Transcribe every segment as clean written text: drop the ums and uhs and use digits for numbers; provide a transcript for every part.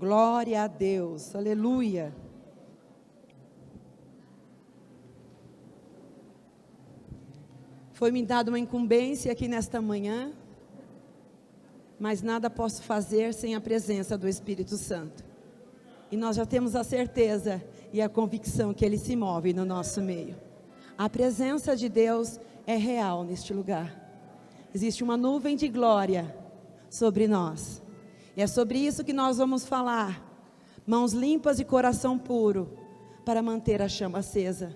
Glória a Deus, aleluia. Foi-me dada uma incumbência aqui nesta manhã, mas nada posso fazer sem a presença do Espírito Santo. E nós já temos a certeza e a convicção que Ele se move no nosso meio. A presença de Deus é real neste lugar. Existe uma nuvem de glória sobre nós. E é sobre isso que nós vamos falar. Mãos limpas e coração puro, para manter a chama acesa.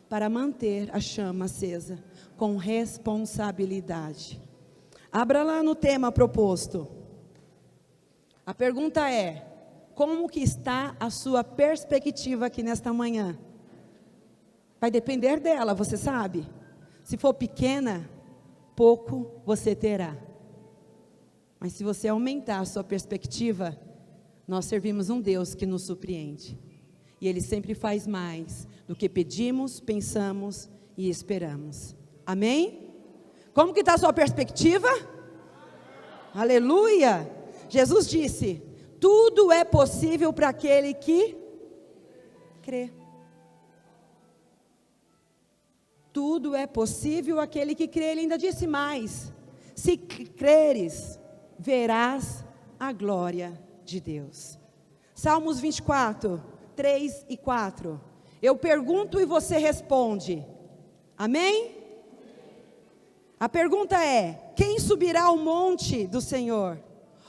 Para manter a chama acesa, com responsabilidade. Abra lá no tema proposto. A pergunta é: como que está a sua perspectiva aqui nesta manhã? Vai depender dela, você sabe. Se for pequena, pouco você terá. Mas se você aumentar a sua perspectiva, nós servimos um Deus que nos surpreende. E Ele sempre faz mais do que pedimos, pensamos e esperamos. Amém? Como que está a sua perspectiva? Aleluia! Jesus disse: tudo é possível para aquele que crê. Tudo é possível àquele que crê. Ele ainda disse mais: se creres, verás a glória de Deus. Salmos 24, 3 e 4. Eu pergunto e você responde. Amém? A pergunta é: quem subirá ao monte do Senhor?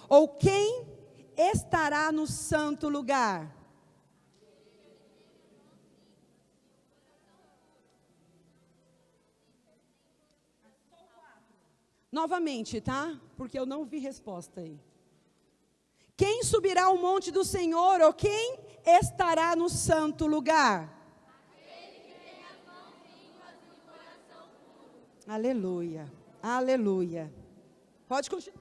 Ou quem estará no santo lugar? Novamente, tá? Porque eu não vi resposta aí. Quem subirá ao monte do Senhor, ou quem estará no santo lugar? Aquele que tem as mãos limpas e o coração puro. Aleluia, aleluia. Pode continuar.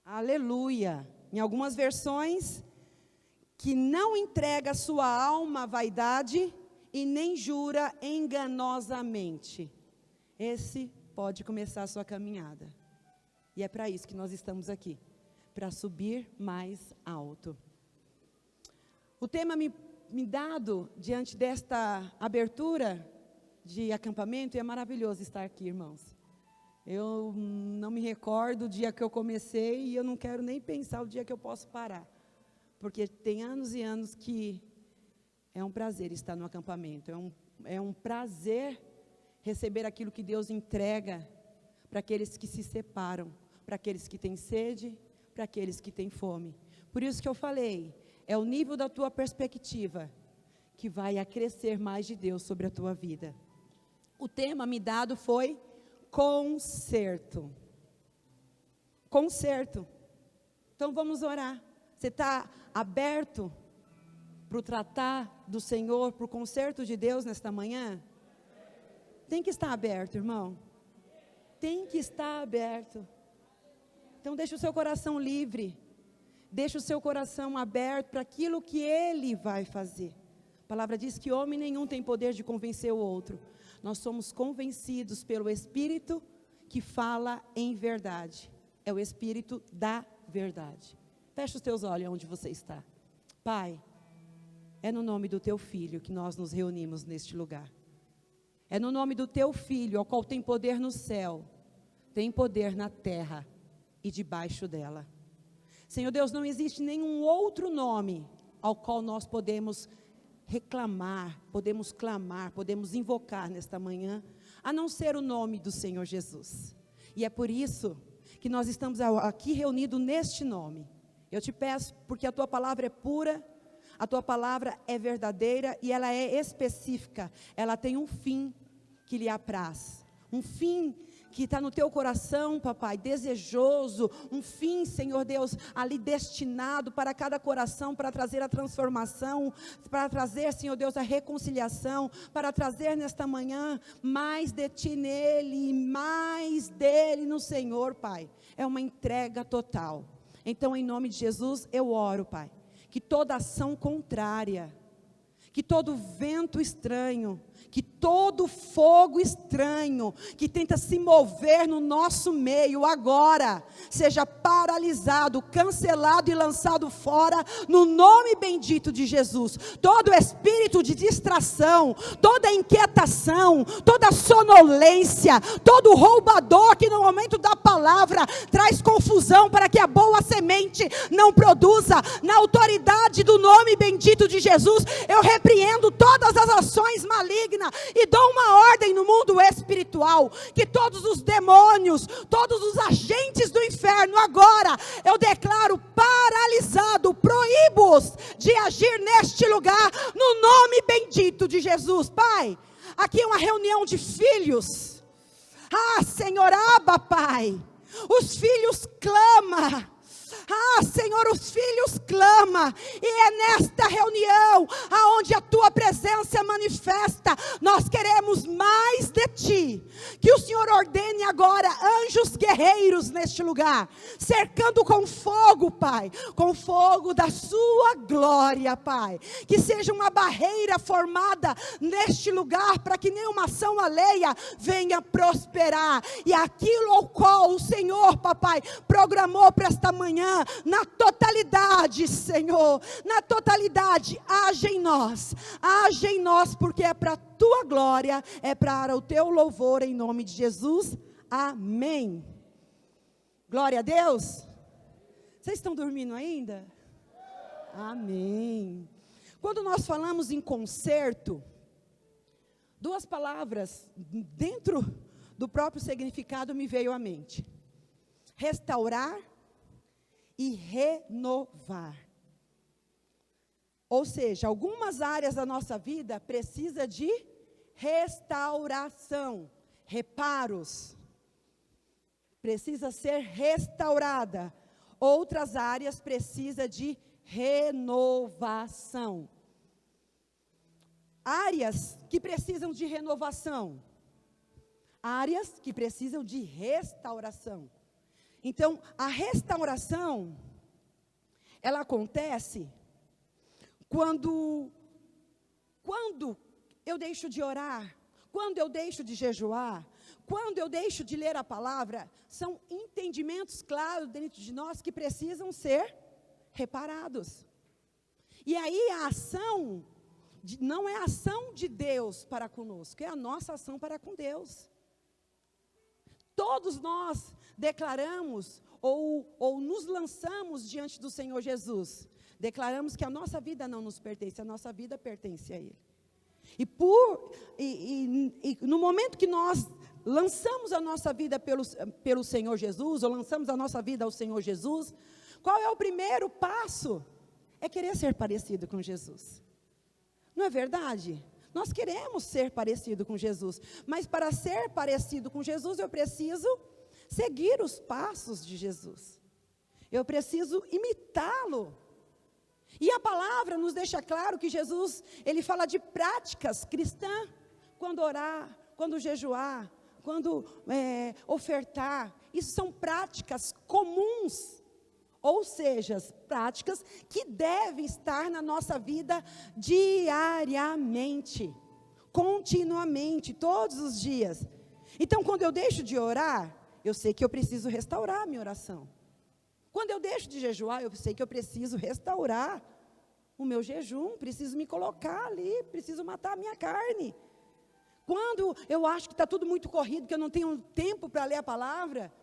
Aleluia. Em algumas versões, que não entrega a sua alma à vaidade e nem jura enganosamente. Esse pode começar a sua caminhada. E é para isso que nós estamos aqui, para subir mais alto. O tema me dado diante desta abertura de acampamento, e é maravilhoso estar aqui, irmãos. Eu não me recordo o dia que eu comecei e eu não quero nem pensar o dia que eu posso parar. Porque tem anos e anos que é um prazer estar no acampamento, é um prazer receber aquilo que Deus entrega para aqueles que se separam, para aqueles que têm sede, para aqueles que têm fome. Por isso que eu falei, é o nível da tua perspectiva que vai acrescer mais de Deus sobre a tua vida. O tema me dado foi conserto. Conserto. Então vamos orar. Você está aberto para o tratar do Senhor, para o conserto de Deus nesta manhã? Tem que estar aberto, irmão. Tem que estar aberto. Então deixa o seu coração livre. Deixa o seu coração aberto para aquilo que Ele vai fazer. A palavra diz que homem nenhum tem poder de convencer o outro. Nós somos convencidos pelo Espírito que fala em verdade. É o Espírito da verdade. Fecha os teus olhos onde você está. Pai, é no nome do Teu Filho que nós nos reunimos neste lugar. É no nome do Teu Filho, ao qual tem poder no céu, tem poder na terra e debaixo dela. Senhor Deus, não existe nenhum outro nome ao qual nós podemos reclamar, podemos clamar, podemos invocar nesta manhã, a não ser o nome do Senhor Jesus. E é por isso que nós estamos aqui reunidos neste nome. Eu te peço, porque a Tua palavra é pura, a Tua palavra é verdadeira e ela é específica. Ela tem um fim que lhe apraz, um fim que está no teu coração, papai, desejoso, um fim, Senhor Deus, ali destinado para cada coração, para trazer a transformação, para trazer, Senhor Deus, a reconciliação, para trazer nesta manhã mais de Ti nele, mais dele no Senhor, Pai. É uma entrega total. Então, em nome de Jesus, eu oro, Pai, que toda ação contrária, que todo vento estranho, que todo fogo estranho que tenta se mover no nosso meio agora, seja paralisado, cancelado e lançado fora, no nome bendito de Jesus. Todo espírito de distração, toda inquietação, toda sonolência, todo roubador que no momento da palavra traz confusão para que a boa semente não produza, na autoridade do nome bendito de Jesus, eu repreendo todas as ações malignas e dou uma ordem no mundo espiritual, que todos os demônios, todos os agentes do inferno, agora eu declaro paralisado, proíbo-os de agir neste lugar, no nome bendito de Jesus. Pai, aqui é uma reunião de filhos. Senhor, Abba, Pai, os filhos clamam. Senhor, os filhos clamam, e é nesta reunião, aonde a tua presença manifesta, nós queremos mais de ti, que o Senhor ordene agora, anjos guerreiros neste lugar, cercando com fogo, Pai, com fogo da sua glória, Pai, que seja uma barreira formada neste lugar, para que nenhuma ação alheia venha prosperar, e aquilo ao qual o Senhor, papai, programou para esta manhã, na totalidade, Senhor, na totalidade, age em nós, porque é para a tua glória, é para o teu louvor, em nome de Jesus, amém. Glória a Deus. Vocês estão dormindo ainda? Amém. Quando nós falamos em conserto, duas palavras dentro do próprio significado me veio à mente: restaurar e renovar. Ou seja, algumas áreas da nossa vida precisa de restauração, reparos, precisa ser restaurada. Outras áreas precisa de renovação. Áreas que precisam de renovação, áreas que precisam de restauração. Então, a restauração, ela acontece quando eu deixo de orar, quando eu deixo de jejuar, quando eu deixo de ler a palavra. São entendimentos claros dentro de nós que precisam ser reparados. E aí a ação, não é a ação de Deus para conosco, é a nossa ação para com Deus. Todos nós declaramos ou nos lançamos diante do Senhor Jesus. Declaramos que a nossa vida não nos pertence, a nossa vida pertence a Ele. E no momento que nós lançamos a nossa vida pelo Senhor Jesus, ou lançamos a nossa vida ao Senhor Jesus, qual é o primeiro passo? É querer ser parecido com Jesus. Não é verdade? Nós queremos ser parecido com Jesus, mas para ser parecido com Jesus, eu preciso seguir os passos de Jesus. Eu preciso imitá-lo. E a palavra nos deixa claro que Jesus, ele fala de práticas cristãs, quando orar, quando jejuar, quando ofertar. Isso são práticas comuns, ou seja, práticas que devem estar na nossa vida diariamente, continuamente, todos os dias. Então, quando eu deixo de orar, eu sei que eu preciso restaurar a minha oração. Quando eu deixo de jejuar, eu sei que eu preciso restaurar o meu jejum, preciso me colocar ali, preciso matar a minha carne. Quando eu acho que está tudo muito corrido, que eu não tenho tempo para ler a palavra,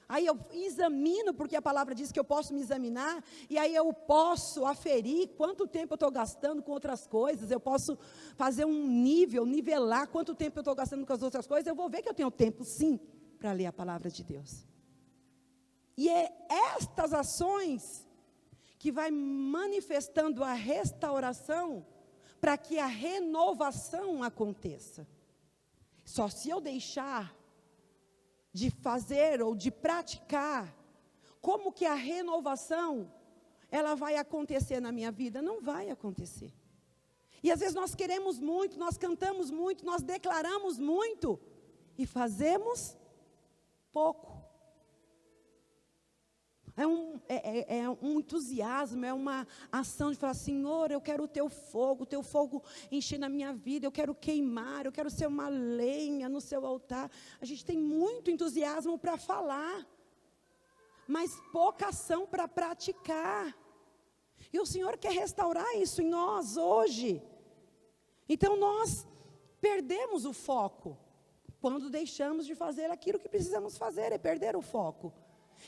aí eu examino, porque a palavra diz que eu posso me examinar, e aí eu posso aferir quanto tempo eu estou gastando com outras coisas, eu posso fazer nivelar quanto tempo eu estou gastando com as outras coisas, eu vou ver que eu tenho tempo sim, para ler a palavra de Deus. E é estas ações que vai manifestando a restauração para que a renovação aconteça. Só se eu deixar de fazer ou de praticar, como que a renovação, ela vai acontecer na minha vida? Não vai acontecer. E às vezes nós queremos muito, nós cantamos muito, nós declaramos muito, e fazemos pouco. é um entusiasmo, é uma ação de falar, Senhor, eu quero o teu fogo encher na minha vida, eu quero queimar, eu quero ser uma lenha no seu altar. A gente tem muito entusiasmo para falar, mas pouca ação para praticar. E o Senhor quer restaurar isso em nós hoje. Então nós perdemos o foco quando deixamos de fazer aquilo que precisamos fazer, é perder o foco.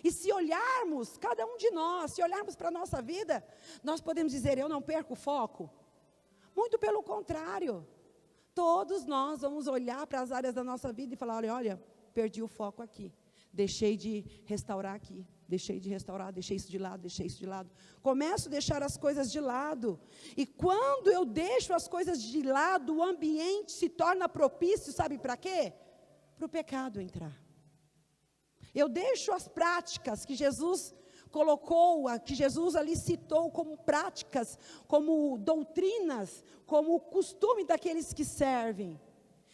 E se olharmos, cada um de nós, se olharmos para a nossa vida, nós podemos dizer, eu não perco o foco. Muito pelo contrário. Todos nós vamos olhar para as áreas da nossa vida e falar, olha, perdi o foco aqui. Deixei de restaurar aqui. Deixei de restaurar, deixei isso de lado, deixei isso de lado. Começo a deixar as coisas de lado. E quando eu deixo as coisas de lado, o ambiente se torna propício, sabe para quê? Para o pecado entrar. Eu deixo as práticas que Jesus colocou, que Jesus ali citou como práticas, como doutrinas, como costume daqueles que servem.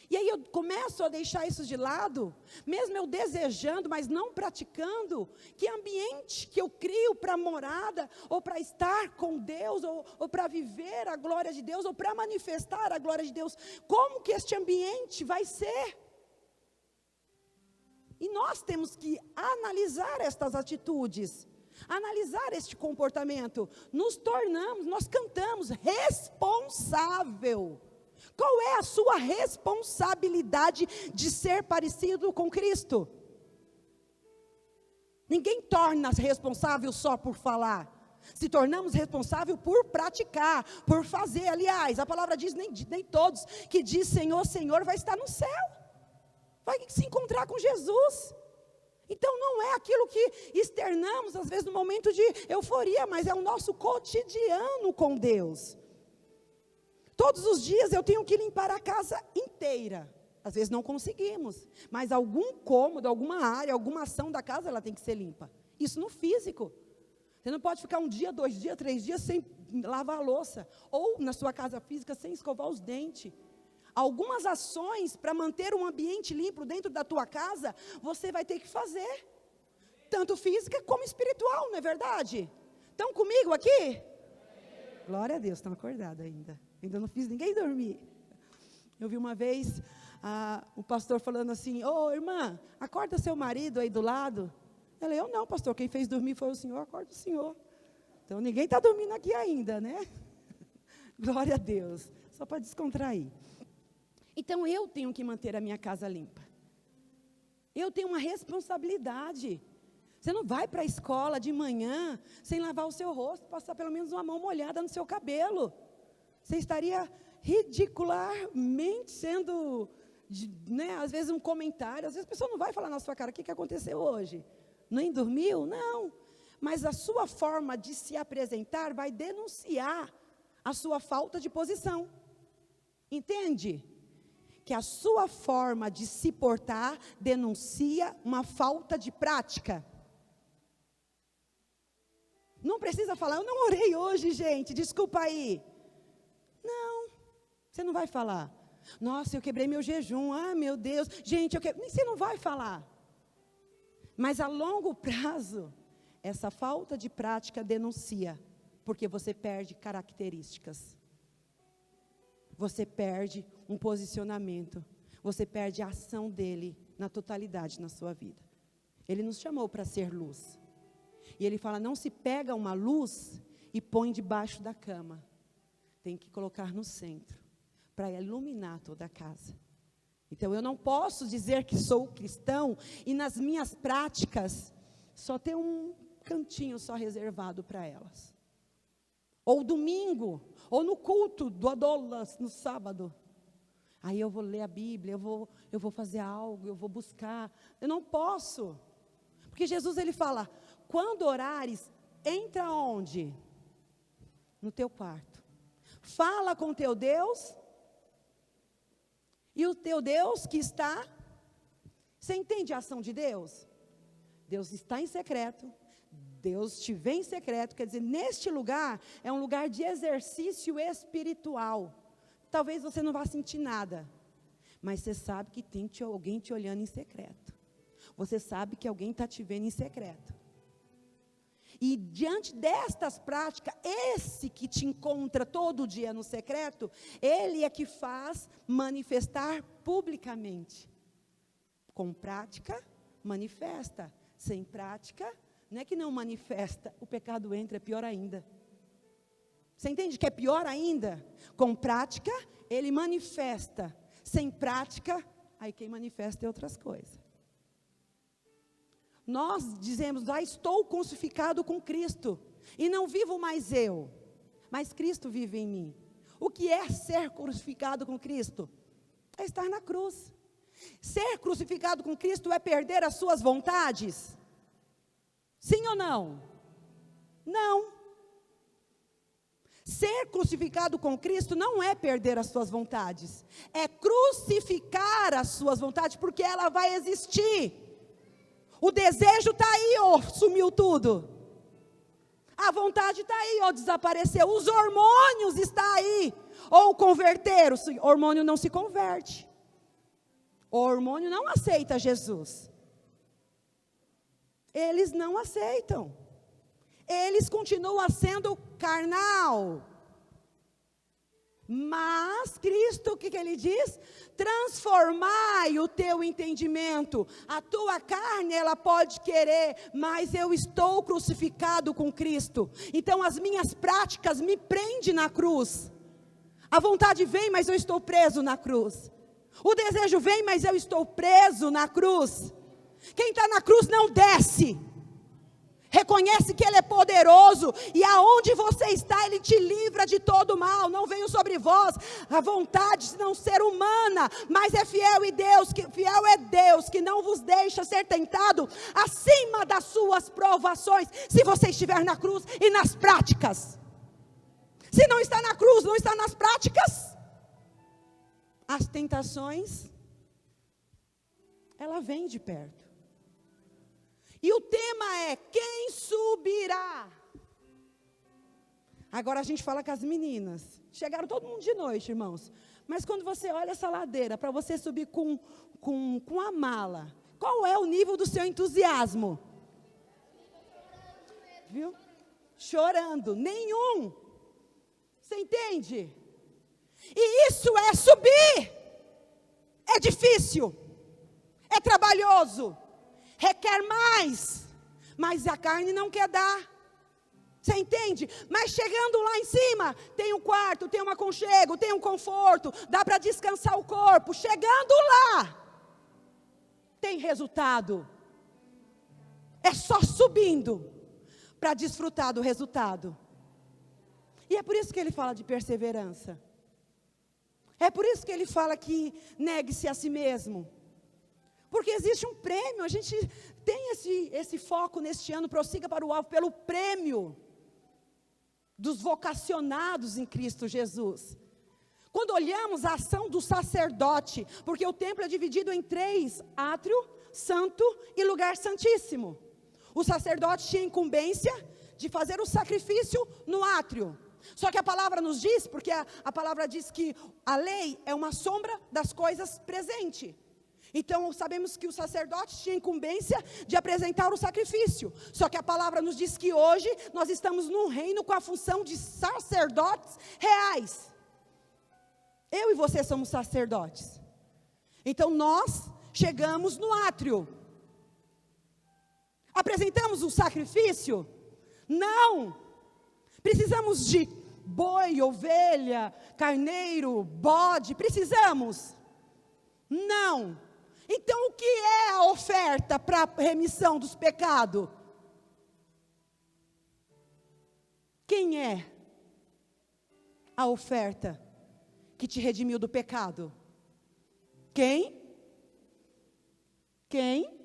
E aí eu começo a deixar isso de lado, mesmo eu desejando, mas não praticando. Que ambiente que eu crio para morada, ou para estar com Deus, ou para viver a glória de Deus, ou para manifestar a glória de Deus. Como que este ambiente vai ser? E nós temos que analisar estas atitudes, analisar este comportamento. Nós cantamos responsável. Qual é a sua responsabilidade de ser parecido com Cristo? Ninguém torna-se responsável só por falar. Se tornamos responsável por praticar, por fazer. Aliás, a palavra diz, nem todos que diz Senhor, Senhor, vai estar no céu. Vai se encontrar com Jesus. Então não é aquilo que externamos, às vezes no momento de euforia, mas é o nosso cotidiano com Deus. Todos os dias eu tenho que limpar a casa inteira. Às vezes não conseguimos, mas algum cômodo, alguma área, alguma ação da casa, ela tem que ser limpa. Isso no físico. Você não pode ficar 1 dia, 2 dias, 3 dias sem lavar a louça. Ou na sua casa física sem escovar os dentes. Algumas ações para manter um ambiente limpo dentro da tua casa, você vai ter que fazer. Tanto física como espiritual, não é verdade? Estão comigo aqui? Glória a Deus, estão acordados ainda. Ainda não fiz ninguém dormir. Eu vi uma vez o pastor falando assim, irmã, acorda seu marido aí do lado. Ela, eu não, pastor, quem fez dormir foi o senhor, acorda o senhor. Então ninguém está dormindo aqui ainda, né? Glória a Deus, só para descontrair. Então eu tenho que manter a minha casa limpa. Eu tenho uma responsabilidade. Você não vai para a escola de manhã sem lavar o seu rosto, passar pelo menos uma mão molhada no seu cabelo. Você estaria ridicularmente sendo, às vezes um comentário. Às vezes a pessoa não vai falar na sua cara, o que aconteceu hoje? Nem dormiu? Não. Mas a sua forma de se apresentar vai denunciar a sua falta de posição. Entende? Que a sua forma de se portar denuncia uma falta de prática. Não precisa falar, eu não orei hoje, gente, desculpa aí. Não, você não vai falar. Nossa, eu quebrei meu jejum, meu Deus, gente, você não vai falar. Mas a longo prazo, essa falta de prática denuncia, porque você perde características. Você perde um posicionamento, você perde a ação dele na totalidade na sua vida. Ele nos chamou para ser luz. E ele fala, não se pega uma luz e põe debaixo da cama. Tem que colocar no centro, para iluminar toda a casa. Então eu não posso dizer que sou cristão e nas minhas práticas só ter um cantinho só reservado para elas. Ou domingo, ou no culto do Adolas, no sábado. Aí eu vou ler a Bíblia, eu vou fazer algo, eu vou buscar. Eu não posso. Porque Jesus ele fala, quando orares, entra onde? No teu quarto. Fala com teu Deus. E o teu Deus que está... Você entende a ação de Deus? Deus está em secreto. Deus te vê em secreto, quer dizer, neste lugar, é um lugar de exercício espiritual. Talvez você não vá sentir nada, mas você sabe que tem alguém te olhando em secreto. Você sabe que alguém está te vendo em secreto. E diante destas práticas, esse que te encontra todo dia no secreto, ele é que faz manifestar publicamente. Com prática, manifesta. Sem prática, não é que não manifesta, o pecado entra, é pior ainda. Você entende que é pior ainda? Com prática, ele manifesta. Sem prática, aí quem manifesta é outras coisas. Nós dizemos, estou crucificado com Cristo, e não vivo mais eu, mas Cristo vive em mim. O que é ser crucificado com Cristo? É estar na cruz. Ser crucificado com Cristo é perder as suas vontades? Sim ou não? Não. Ser crucificado com Cristo não é perder as suas vontades, é crucificar as suas vontades, porque ela vai existir. O desejo está aí, ou sumiu tudo. A vontade está aí, ou desapareceu. Os hormônios estão aí, ou converteram. O hormônio não se converte. O hormônio não aceita Jesus. Eles não aceitam. Eles continuam sendo carnal. Mas Cristo, o que ele diz? Transformai o teu entendimento. A tua carne, ela pode querer, mas eu estou crucificado com Cristo. Então as minhas práticas me prendem na cruz. A vontade vem, mas eu estou preso na cruz. O desejo vem, mas eu estou preso na cruz. Quem está na cruz não desce. Reconhece que Ele é poderoso, e aonde você está, Ele te livra de todo mal. Não venho sobre vós a vontade de não ser humana, mas é fiel é Deus, que não vos deixa ser tentado acima das suas provações, se você estiver na cruz e nas práticas. Se não está na cruz, não está nas práticas, as tentações, ela vem de perto. E o tema é, quem subirá? Agora a gente fala com as meninas. Chegaram todo mundo de noite, irmãos. Mas quando você olha essa ladeira, para você subir com a mala, qual é o nível do seu entusiasmo? Viu? Chorando. Nenhum. Você entende? E isso é subir. É difícil. É trabalhoso. Requer mais, mas a carne não quer dar. Você entende? Mas chegando lá em cima, tem um quarto, tem um aconchego, tem um conforto, dá para descansar o corpo. Chegando lá, tem resultado. É só subindo para desfrutar do resultado. E é por isso que ele fala de perseverança. É por isso que ele fala que negue-se a si mesmo. Porque existe um prêmio, a gente tem esse foco neste ano, prossiga para o alvo, pelo prêmio dos vocacionados em Cristo Jesus. Quando olhamos a ação do sacerdote, porque o templo é dividido em 3, átrio, santo e lugar santíssimo. O sacerdote tinha incumbência de fazer o sacrifício no átrio. Só que a palavra nos diz, porque a palavra diz que a lei é uma sombra das coisas presentes. Então, sabemos que o sacerdote tinha incumbência de apresentar o sacrifício. Só que a palavra nos diz que hoje nós estamos num reino com a função de sacerdotes reais. Eu e você somos sacerdotes. Então, nós chegamos no átrio. Apresentamos um sacrifício? Não. Precisamos de boi, ovelha, carneiro, bode? Precisamos? Não. Então, o que é a oferta para a remissão dos pecados? Quem é a oferta que te redimiu do pecado? Quem? Quem?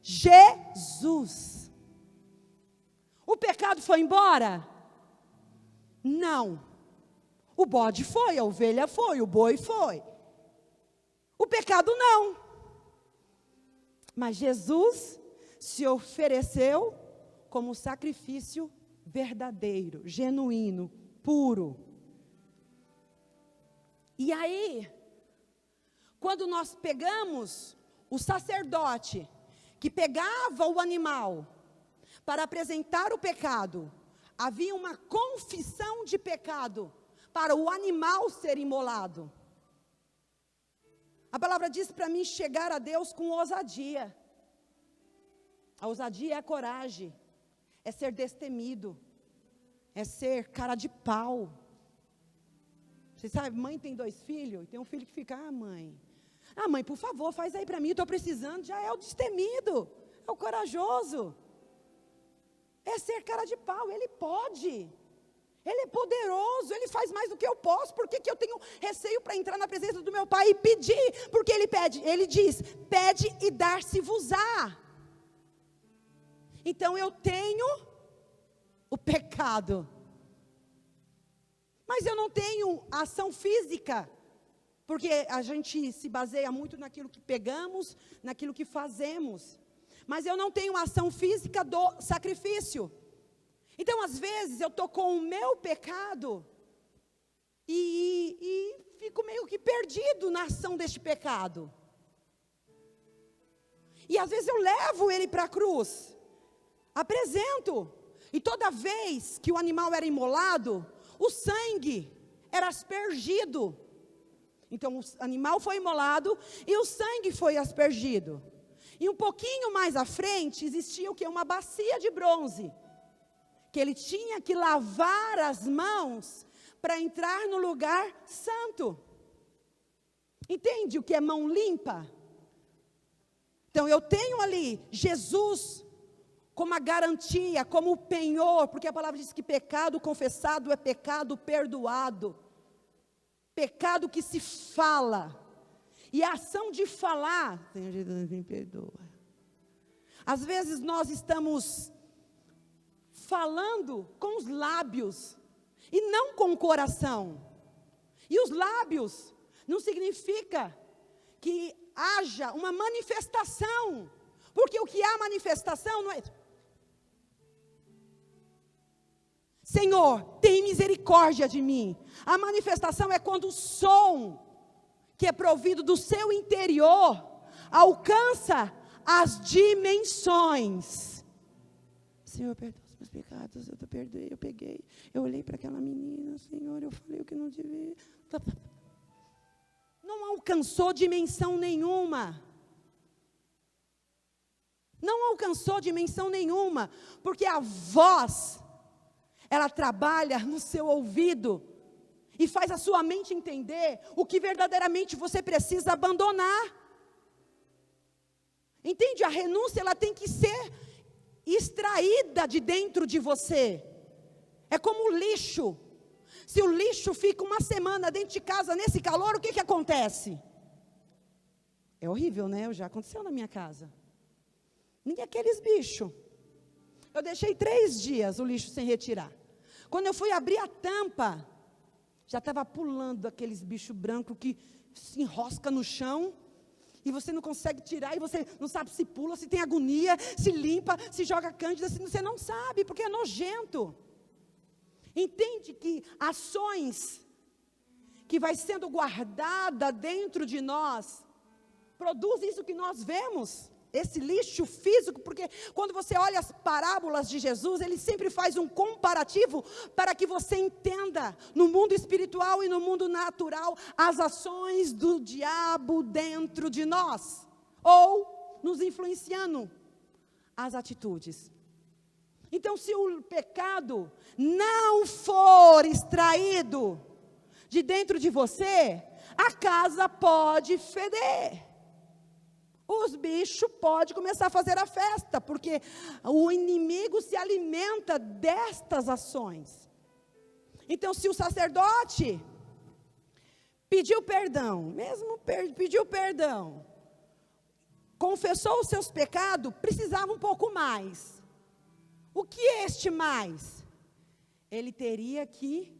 Jesus. O pecado foi embora? Não. O bode foi, a ovelha foi, o boi foi. O pecado não. Mas Jesus se ofereceu como sacrifício verdadeiro, genuíno, puro. E aí, quando nós pegamos o sacerdote, que pegava o animal, para apresentar o pecado, havia uma confissão de pecado para o animal ser imolado. A palavra diz para mim chegar a Deus com ousadia. A ousadia é a coragem, é ser destemido, é ser cara de pau. Você sabe, mãe tem 2 filhos, e tem um filho que fica, mãe, por favor, faz aí para mim, estou precisando. Já é o destemido, é o corajoso, é ser cara de pau. Ele pode, ele é poderoso, ele faz mais do que eu posso. Por que eu tenho receio para entrar na presença do meu pai e pedir? Porque ele pede, ele diz, pede e dar-se-vos-á. Então eu tenho o pecado, mas eu não tenho ação física, porque a gente se baseia muito naquilo que pegamos, naquilo que fazemos, mas eu não tenho ação física do sacrifício. Então às vezes eu estou com o meu pecado e fico meio que perdido na ação deste pecado, e às vezes eu levo ele para a cruz, apresento, e toda vez que o animal era imolado, o sangue era aspergido. Então o animal foi imolado e o sangue foi aspergido. E um pouquinho mais à frente existia o que? Uma bacia de bronze, que ele tinha que lavar as mãos para entrar no lugar santo. Entende o que é mão limpa? Então eu tenho ali Jesus como a garantia, como o penhor, porque a palavra diz que pecado confessado é pecado perdoado. Pecado que se fala. E a ação de falar, Senhor Jesus, me perdoa. Às vezes nós estamos falando com os lábios e não com o coração. E os lábios não significa que haja uma manifestação, porque o que há manifestação não é... Senhor, tem misericórdia de mim. A manifestação é quando o som que é provido do seu interior alcança as dimensões. Senhor, perdoa os meus pecados, eu perdoei, eu peguei, eu olhei para aquela menina, Senhor, eu falei o que não devia. Não alcançou dimensão nenhuma. Não alcançou dimensão nenhuma, porque a voz, ela trabalha no seu ouvido e faz a sua mente entender o que verdadeiramente você precisa abandonar. Entende? A renúncia, ela tem que ser extraída de dentro de você. É como o lixo. Se o lixo fica uma semana dentro de casa nesse calor, o que acontece? É horrível, né? Já aconteceu na minha casa. Nem aqueles bichos. Eu deixei 3 dias o lixo sem retirar. Quando eu fui abrir a tampa, já estava pulando aqueles bichos brancos que se enrosca no chão, e você não consegue tirar, e você não sabe se pula, se tem agonia, se limpa, se joga cândida, você não sabe, porque é nojento. Entende que ações que vai sendo guardada dentro de nós, produz isso que nós vemos, esse lixo físico, porque quando você olha as parábolas de Jesus, ele sempre faz um comparativo para que você entenda, no mundo espiritual e no mundo natural, as ações do diabo dentro de nós, ou nos influenciando as atitudes. Então, se o pecado não for extraído de dentro de você, a casa pode feder. Os bichos podem começar a fazer a festa, porque o inimigo se alimenta destas ações. Então, se o sacerdote pediu perdão, pediu perdão, confessou os seus pecados, precisava um pouco mais. O que é este mais? Ele teria que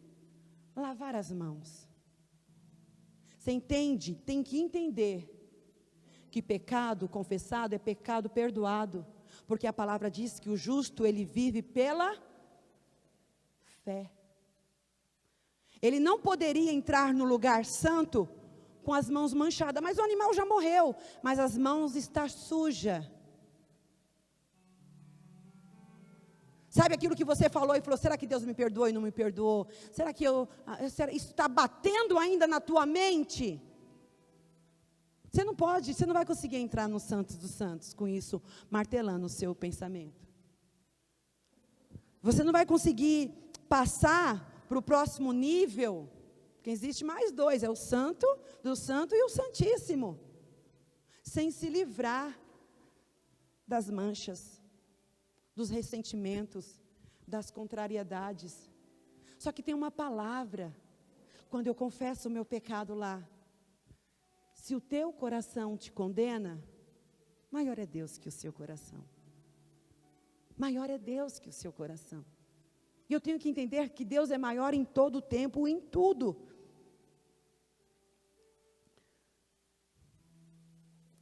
lavar as mãos. Você entende? Tem que entender que pecado confessado é pecado perdoado, porque a palavra diz que o justo, ele vive pela fé. Ele não poderia entrar no lugar santo com as mãos manchadas, mas o animal já morreu, mas as mãos estão sujas. Sabe aquilo que você falou e falou, será que Deus me perdoou e não me perdoou? Será que isso está batendo ainda na tua mente? Você não vai conseguir entrar no Santos dos Santos com isso martelando o seu pensamento. Você não vai conseguir passar para o próximo nível, porque existe mais dois, é o Santo do Santo e o Santíssimo, sem se livrar das manchas, dos ressentimentos, das contrariedades. Só que tem uma palavra, quando eu confesso o meu pecado lá, se o teu coração te condena, maior é Deus que o seu coração. Maior é Deus que o seu coração. E eu tenho que entender que Deus é maior em todo o tempo, em tudo.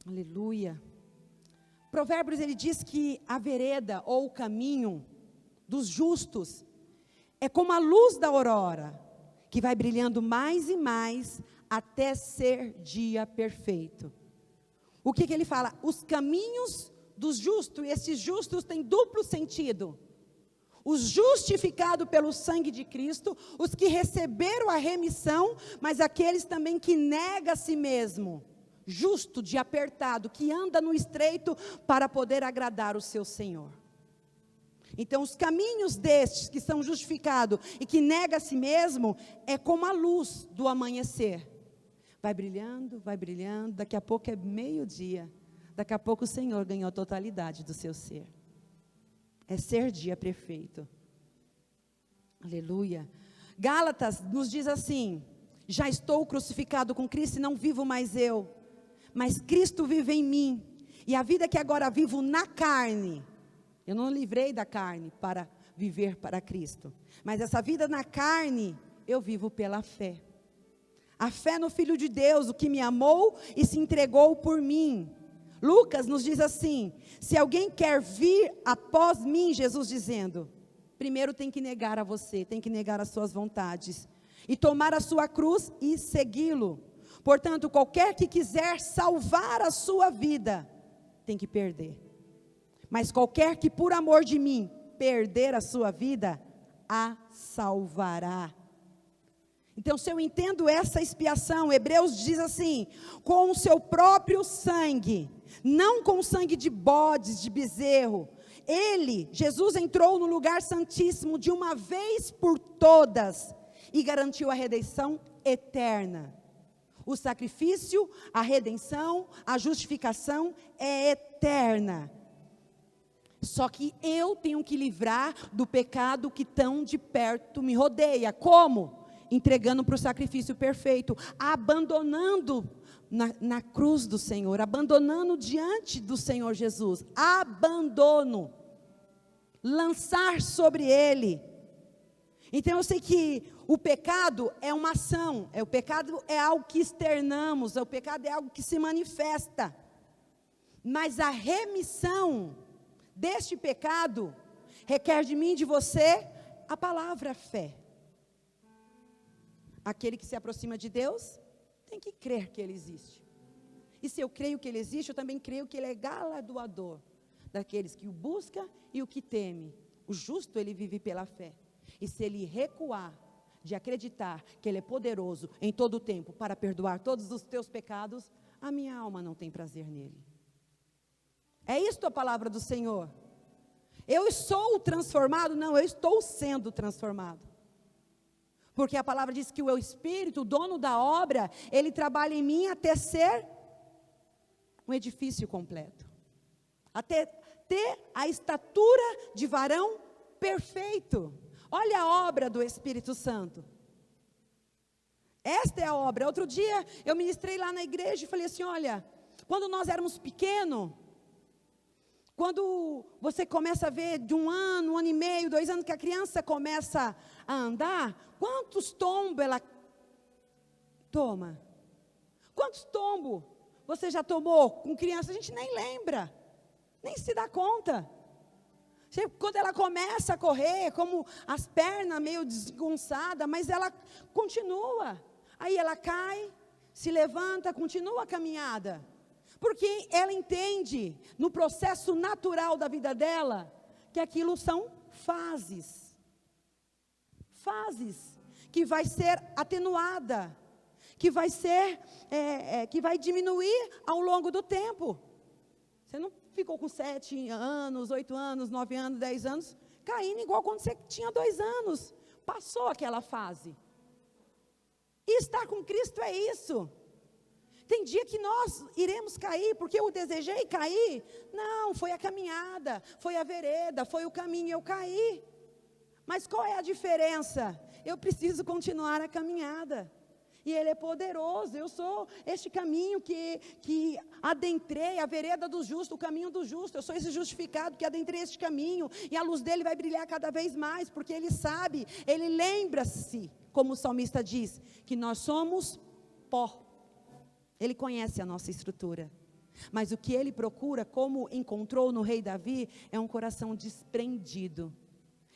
Aleluia. Provérbios, ele diz que a vereda ou o caminho dos justos é como a luz da aurora, que vai brilhando mais e mais até ser dia perfeito. O que ele fala? Os caminhos dos justos, e esses justos têm duplo sentido. Os justificados pelo sangue de Cristo, os que receberam a remissão, mas aqueles também que negam a si mesmo. Justo de apertado, que anda no estreito para poder agradar o seu Senhor. Então os caminhos destes que são justificados e que negam a si mesmo, é como a luz do amanhecer. Vai brilhando, daqui a pouco é meio-dia, daqui a pouco o Senhor ganhou a totalidade do seu ser. É ser dia perfeito. Aleluia. Gálatas nos diz assim, já estou crucificado com Cristo e não vivo mais eu, mas Cristo vive em mim, e a vida que agora vivo na carne, eu não livrei da carne para viver para Cristo, mas essa vida na carne, eu vivo pela fé. A fé no Filho de Deus, o que me amou e se entregou por mim. Lucas nos diz assim, se alguém quer vir após mim, Jesus dizendo, primeiro tem que negar a você, tem que negar as suas vontades, e tomar a sua cruz e segui-lo. Portanto, qualquer que quiser salvar a sua vida, tem que perder. Mas qualquer que por amor de mim, perder a sua vida, a salvará. Então, se eu entendo essa expiação, Hebreus diz assim, com o seu próprio sangue, não com o sangue de bodes, de bezerro, Jesus entrou no lugar santíssimo de uma vez por todas, e garantiu a redenção eterna. O sacrifício, a redenção, a justificação é eterna. Só que eu tenho que livrar do pecado que tão de perto me rodeia. Como? Entregando para o sacrifício perfeito, abandonando na cruz do Senhor, abandonando diante do Senhor Jesus, abandono, lançar sobre Ele. Então eu sei que o pecado é uma ação, o pecado é algo que externamos, o pecado é algo que se manifesta, mas a remissão deste pecado requer de mim e de você a palavra fé. Aquele que se aproxima de Deus tem que crer que Ele existe. E se eu creio que Ele existe, eu também creio que Ele é galardoador daqueles que o buscam e o que teme. O justo, ele vive pela fé. E se ele recuar de acreditar que Ele é poderoso em todo o tempo para perdoar todos os teus pecados, a minha alma não tem prazer nele. É isto a palavra do Senhor. Eu sou transformado? Não, eu estou sendo transformado. Porque a palavra diz que o Espírito, o dono da obra, ele trabalha em mim até ser um edifício completo. Até ter a estatura de varão perfeito. Olha a obra do Espírito Santo. Esta é a obra. Outro dia eu ministrei lá na igreja e falei assim, olha, quando nós éramos pequenos, quando você começa a ver de 1 ano, 1 ano e meio, 2 anos que a criança começa a andar, quantos tombos ela toma? Quantos tombos você já tomou com criança? A gente nem lembra, nem se dá conta. Quando ela começa a correr, como as pernas meio desgonçadas, mas ela continua. Aí ela cai, se levanta, continua a caminhada. Porque ela entende, no processo natural da vida dela, que aquilo são fases que vai ser atenuada, que vai ser, que vai diminuir ao longo do tempo. Você não ficou com 7 anos, 8 anos, 9 anos, 10 anos, caindo igual quando você tinha 2 anos. Passou aquela fase. E estar com Cristo é isso. Tem dia que nós iremos cair, porque eu desejei cair. Não, foi a caminhada, foi a vereda, foi o caminho, eu caí. Mas qual é a diferença? Eu preciso continuar a caminhada. E Ele é poderoso. Eu sou este caminho que adentrei, a vereda do justo, o caminho do justo. Eu sou esse justificado que adentrei este caminho. E a luz dele vai brilhar cada vez mais, porque Ele sabe, Ele lembra-se, como o salmista diz, que nós somos pó. Ele conhece a nossa estrutura. Mas o que Ele procura, como encontrou no rei Davi, é um coração desprendido.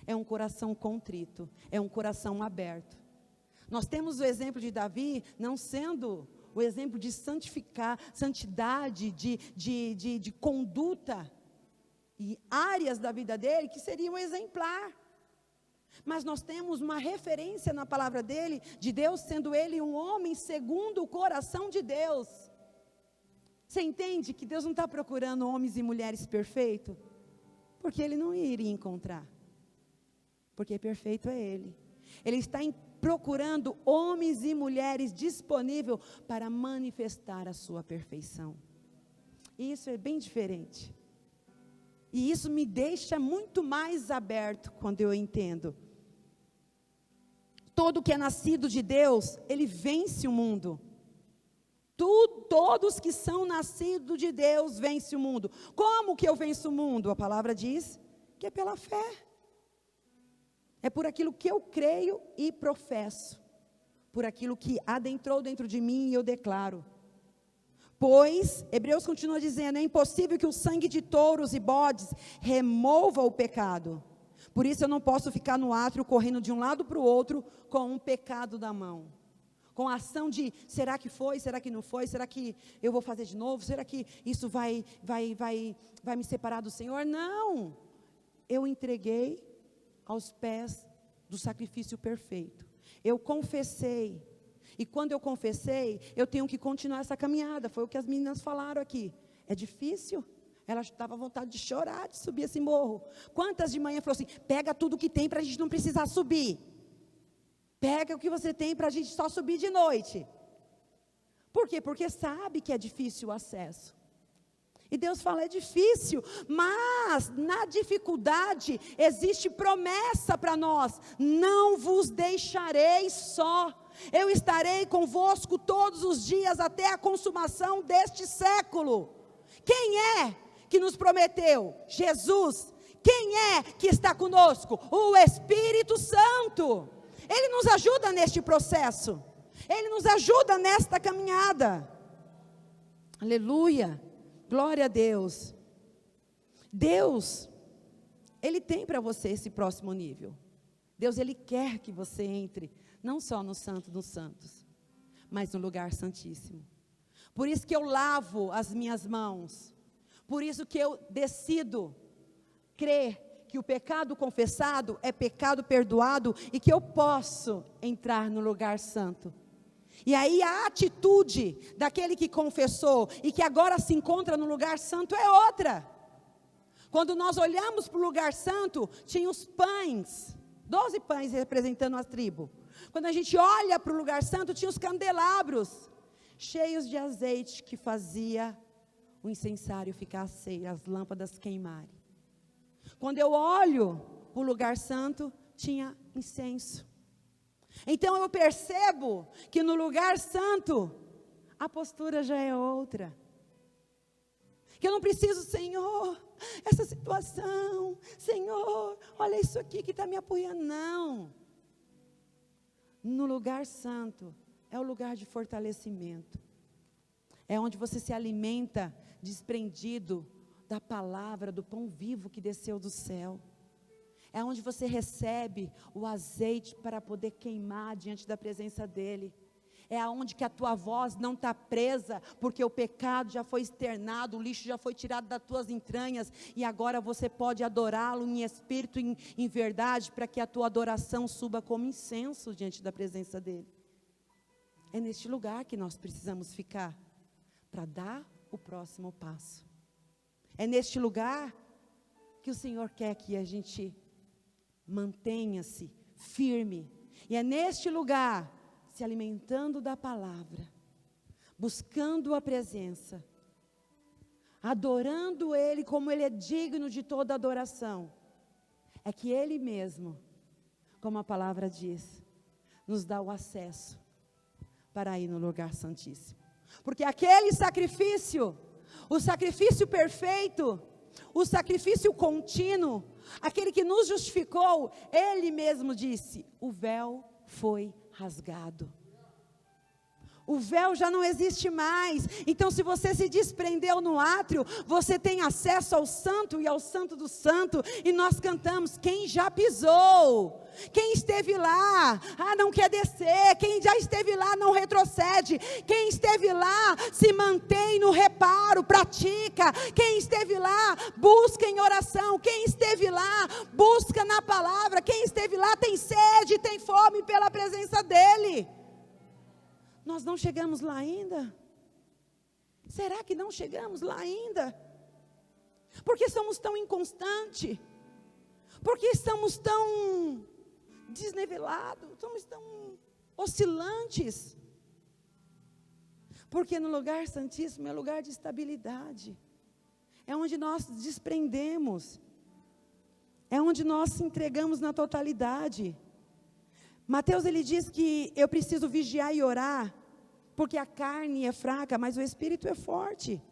É um coração contrito. É um coração aberto. Nós temos o exemplo de Davi, não sendo o exemplo de santidade, de conduta, e áreas da vida dele que seriam exemplar. Mas nós temos uma referência na palavra dele, de Deus, sendo ele um homem segundo o coração de Deus. Você entende que Deus não está procurando homens e mulheres perfeitos? Porque Ele não iria encontrar. Porque perfeito é Ele. Ele está procurando homens e mulheres disponíveis para manifestar a sua perfeição. E isso é bem diferente. E isso me deixa muito mais aberto quando eu entendo. Todo que é nascido de Deus, ele vence o mundo. Todos que são nascidos de Deus vencem o mundo. Como que eu venço o mundo? A palavra diz que é pela fé. É por aquilo que eu creio e professo. Por aquilo que adentrou dentro de mim e eu declaro. Pois, Hebreus continua dizendo, é impossível que o sangue de touros e bodes remova o pecado. Por isso eu não posso ficar no átrio correndo de um lado para o outro com um pecado na mão. Com a ação de, será que foi, será que não foi, será que eu vou fazer de novo, será que isso vai me separar do Senhor? Não, eu entreguei aos pés do sacrifício perfeito. Eu confessei. E quando eu confessei, eu tenho que continuar essa caminhada. Foi o que as meninas falaram aqui. É difícil. Ela estava à vontade de chorar, de subir esse morro. Quantas de manhã falou assim, pega tudo que tem para a gente não precisar subir. Pega o que você tem para a gente só subir de noite. Por quê? Porque sabe que é difícil o acesso. E Deus fala, é difícil, mas na dificuldade existe promessa para nós. Não vos deixarei só. Eu estarei convosco todos os dias até a consumação deste século. Quem é que nos prometeu? Jesus. Quem é que está conosco? O Espírito Santo. Ele nos ajuda neste processo. Ele nos ajuda nesta caminhada. Aleluia. Glória a Deus. Deus, Ele tem para você esse próximo nível. Deus, Ele quer que você entre, não só no Santo dos Santos, mas no lugar santíssimo. Por isso que eu lavo as minhas mãos. Por isso que eu decido crer que o pecado confessado é pecado perdoado e que eu posso entrar no lugar santo. E aí a atitude daquele que confessou e que agora se encontra no lugar santo é outra. Quando nós olhamos para o lugar santo, tinha os pães, 12 pães representando a tribo. Quando a gente olha para o lugar santo, tinha os candelabros, cheios de azeite que fazia o incensário ficar aceso, as lâmpadas queimarem. Quando eu olho para o lugar santo, tinha incenso. Então eu percebo que no lugar santo, a postura já é outra. Que eu não preciso, Senhor, essa situação, Senhor, olha isso aqui que está me apoiando. Não. No lugar santo, é o lugar de fortalecimento. É onde você se alimenta desprendido da palavra, do pão vivo que desceu do céu. É onde você recebe o azeite para poder queimar diante da presença dEle. É aonde que a tua voz não está presa, porque o pecado já foi externado, o lixo já foi tirado das tuas entranhas, e agora você pode adorá-lo em espírito, em verdade, para que a tua adoração suba como incenso diante da presença dEle. É neste lugar que nós precisamos ficar, para dar o próximo passo. É neste lugar que o Senhor quer que a gente mantenha-se firme. E é neste lugar, se alimentando da palavra, buscando a presença, adorando Ele como Ele é digno de toda adoração, é que Ele mesmo, como a palavra diz, nos dá o acesso para ir no lugar santíssimo. Porque aquele sacrifício, o sacrifício perfeito, o sacrifício contínuo, aquele que nos justificou, Ele mesmo disse: o véu foi rasgado. O véu já não existe mais. Então, se você se desprendeu no átrio, você tem acesso ao santo e ao santo do santo. E nós cantamos: quem já pisou, quem esteve lá, não quer descer. Quem já esteve lá não retrocede. Quem esteve lá se mantém no reparo, pratica. Quem esteve lá busca em oração. Quem esteve lá busca na palavra. Quem esteve lá tem sede, tem fome pela presença dEle. Nós não chegamos lá ainda? Será que não chegamos lá ainda? Porque somos tão inconstantes? Porque estamos tão desnivelados? Somos tão oscilantes? Porque no lugar santíssimo é lugar de estabilidade. É onde nós desprendemos. É onde nós se entregamos na totalidade. Mateus, ele diz que eu preciso vigiar e orar, porque a carne é fraca, mas o espírito é forte.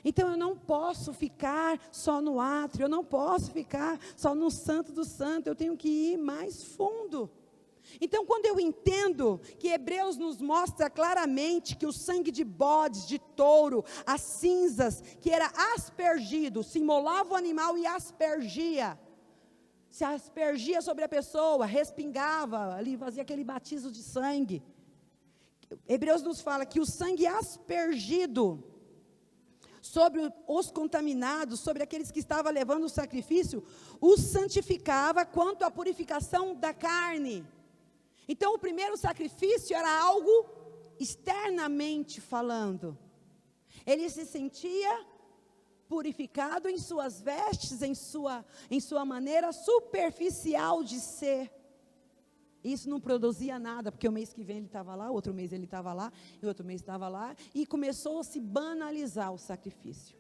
Então eu não posso ficar só no átrio, eu não posso ficar só no santo do santo, eu tenho que ir mais fundo. Então, quando eu entendo que Hebreus nos mostra claramente que o sangue de bodes, de touro, as cinzas, que era aspergido, se imolava o animal e aspergia, se aspergia sobre a pessoa, respingava, ali fazia aquele batismo de sangue. Hebreus nos fala que o sangue aspergido sobre os contaminados, sobre aqueles que estavam levando o sacrifício, os santificava quanto à purificação da carne. Então o primeiro sacrifício era algo externamente falando. Ele se sentia purificado em suas vestes, em sua maneira superficial de ser. Isso não produzia nada, porque o mês que vem ele estava lá, outro mês ele estava lá, e outro mês estava lá, e começou a se banalizar o sacrifício.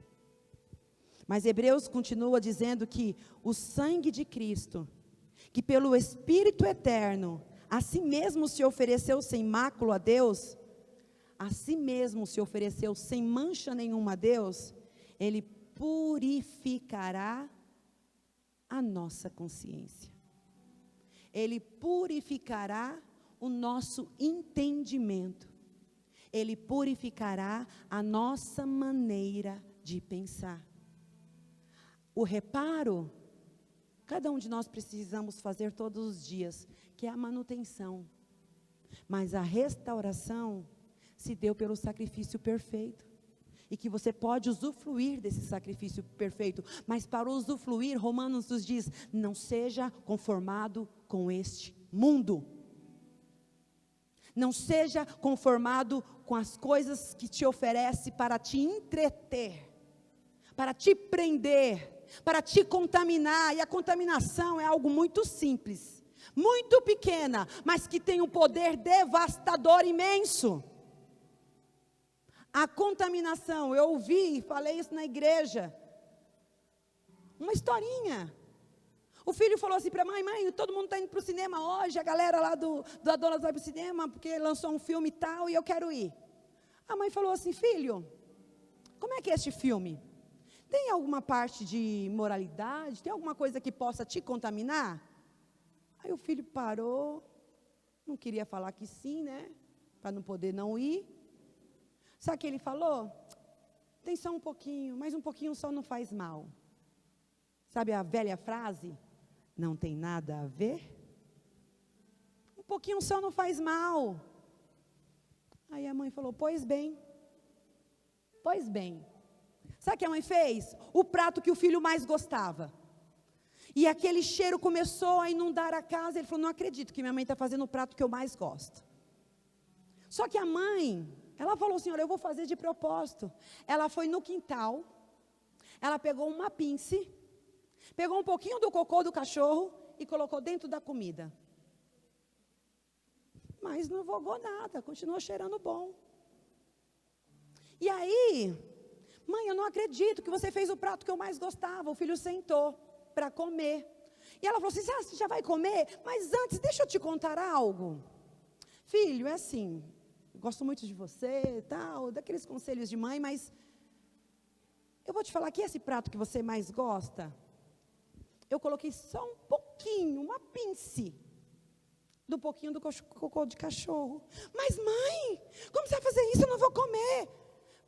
Mas Hebreus continua dizendo que o sangue de Cristo, que pelo Espírito eterno, a si mesmo se ofereceu sem mácula a Deus, a si mesmo se ofereceu sem mancha nenhuma a Deus, Ele purificará a nossa consciência. Ele purificará o nosso entendimento. Ele purificará a nossa maneira de pensar. O reparo, cada um de nós precisamos fazer todos os dias, que é a manutenção. Mas a restauração se deu pelo sacrifício perfeito. E que você pode usufruir desse sacrifício perfeito. Mas para usufruir, Romanos nos diz: não seja conformado com este mundo. Não seja conformado com as coisas que te oferece para te entreter, para te prender, para te contaminar. E a contaminação é algo muito simples, muito pequena, mas que tem um poder devastador imenso. A contaminação, eu ouvi, falei isso na igreja, uma historinha. O filho falou assim para a mãe, todo mundo está indo para o cinema hoje, a galera lá do Adolas vai para o cinema, porque lançou um filme e tal, e eu quero ir. A mãe falou assim: filho, como é que é este filme? Tem alguma parte de moralidade? Tem alguma coisa que possa te contaminar? Aí o filho parou, não queria falar que sim, né, para não poder não ir. Sabe o que ele falou? Tem só um pouquinho, mas um pouquinho só não faz mal. Sabe a velha frase? Não tem nada a ver? Um pouquinho só não faz mal. Aí a mãe falou, pois bem. Pois bem. Sabe o que a mãe fez? O prato que o filho mais gostava. E aquele cheiro começou a inundar a casa. Ele falou, não acredito que minha mãe está fazendo o prato que eu mais gosto. Só que a mãe, ela falou assim, olha, eu vou fazer de propósito. Ela foi no quintal, ela pegou uma pince, pegou um pouquinho do cocô do cachorro e colocou dentro da comida. Mas não vogou nada, continuou cheirando bom. E aí, mãe, eu não acredito que você fez o prato que eu mais gostava. O filho sentou para comer. E ela falou assim, você já vai comer? Mas antes, deixa eu te contar algo. Filho, é assim, gosto muito de você, tal, daqueles conselhos de mãe, mas eu vou te falar que esse prato que você mais gosta, eu coloquei só um pouquinho, uma pince, do pouquinho do cocô de cachorro. Mas mãe, como você vai fazer isso? Eu não vou comer.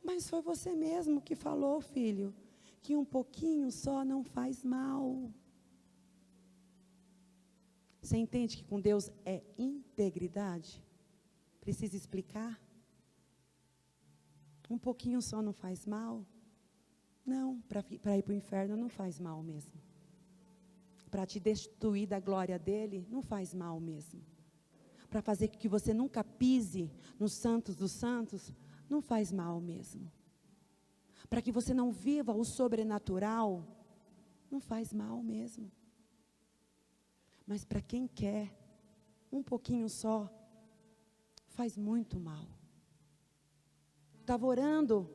Mas foi você mesmo que falou, filho, que um pouquinho só não faz mal. Você entende que com Deus é integridade? Precisa explicar? Um pouquinho só não faz mal? Não, para ir para o inferno não faz mal mesmo. Para te destituir da glória dele, não faz mal mesmo. Para fazer com que você nunca pise nos santos dos santos, não faz mal mesmo. Para que você não viva o sobrenatural, não faz mal mesmo. Mas para quem quer, um pouquinho só, faz muito mal. Estava orando,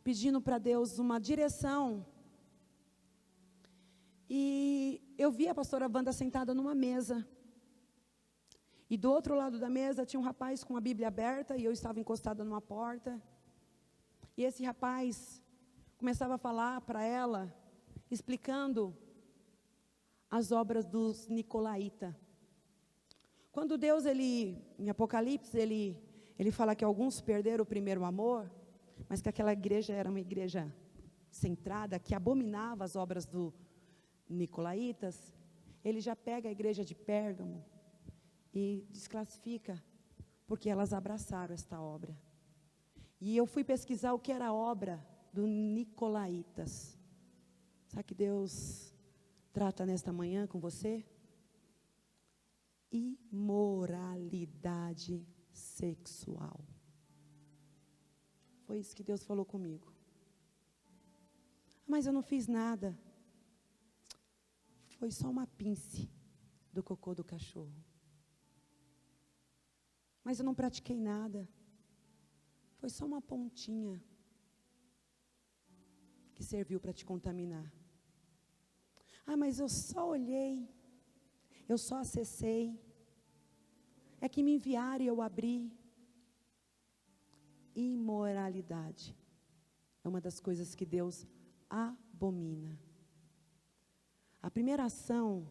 pedindo para Deus uma direção. E eu vi a pastora Wanda sentada numa mesa. E do outro lado da mesa tinha um rapaz com a Bíblia aberta e eu estava encostada numa porta. E esse rapaz começava a falar para ela, explicando as obras dos nicolaítas. Quando Deus, em Apocalipse, ele fala que alguns perderam o primeiro amor, mas que aquela igreja era uma igreja centrada, que abominava as obras do nicolaítas, ele já pega a igreja de Pérgamo e desclassifica, porque elas abraçaram esta obra. E eu fui pesquisar o que era a obra do nicolaítas. Sabe que Deus trata nesta manhã com você? Imoralidade sexual. Foi isso que Deus falou comigo. Mas eu não fiz nada. Foi só uma pince do cocô do cachorro. Mas eu não pratiquei nada. Foi só uma pontinha que serviu para te contaminar. Mas eu só olhei, eu só acessei. É que me enviaram e eu abri. Imoralidade é uma das coisas que Deus abomina. A primeira ação,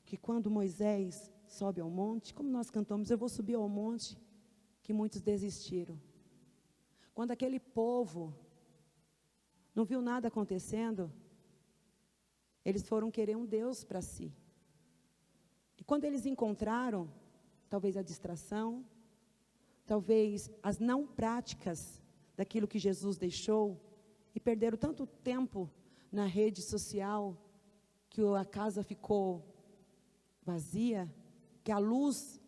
que quando Moisés sobe ao monte, como nós cantamos, eu vou subir ao monte, que muitos desistiram. Quando aquele povo não viu nada acontecendo, eles foram querer um Deus para si. E quando eles encontraram, talvez a distração, talvez as não práticas daquilo que Jesus deixou, e perderam tanto tempo na rede social, que a casa ficou vazia, que a luz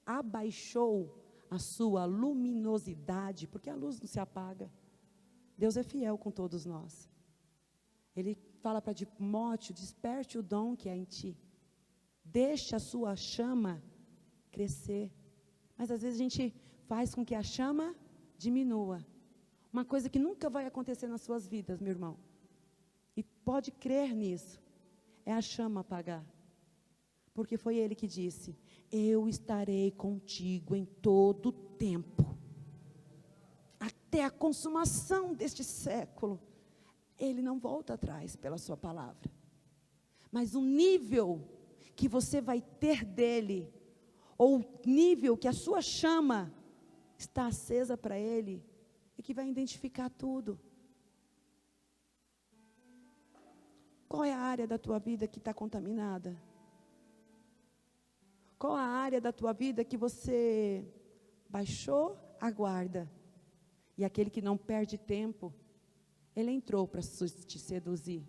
abaixou a sua luminosidade, porque a luz não se apaga. Deus é fiel com todos nós. Ele fala para Timóteo, desperte o dom que há em ti. Deixa a sua chama crescer. Mas às vezes a gente faz com que a chama diminua. Uma coisa que nunca vai acontecer nas suas vidas, meu irmão. E pode crer nisso. É a chama apagar. Porque foi ele que disse, eu estarei contigo em todo o tempo. Até a consumação deste século. Ele não volta atrás pela sua palavra. Mas o nível que você vai ter dele, ou o nível que a sua chama está acesa para ele, é que vai identificar tudo. Qual é a área da tua vida que está contaminada? Qual a área da tua vida que você baixou aguarda. E aquele que não perde tempo, ele entrou para te seduzir.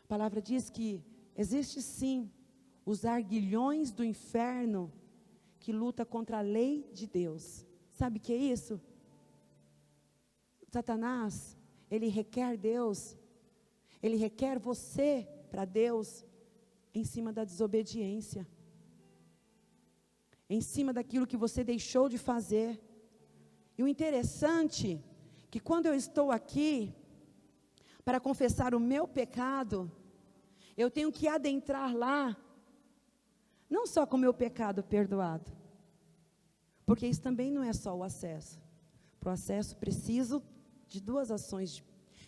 A palavra diz que existe sim os arguilhões do inferno que luta contra a lei de Deus. Sabe o que é isso? Satanás, ele requer Deus, ele requer você para Deus em cima da desobediência, em cima daquilo que você deixou de fazer. E o interessante é que quando eu estou aqui para confessar o meu pecado, eu tenho que adentrar lá, não só com o meu pecado perdoado, porque isso também não é só o acesso. Para o acesso preciso de duas ações,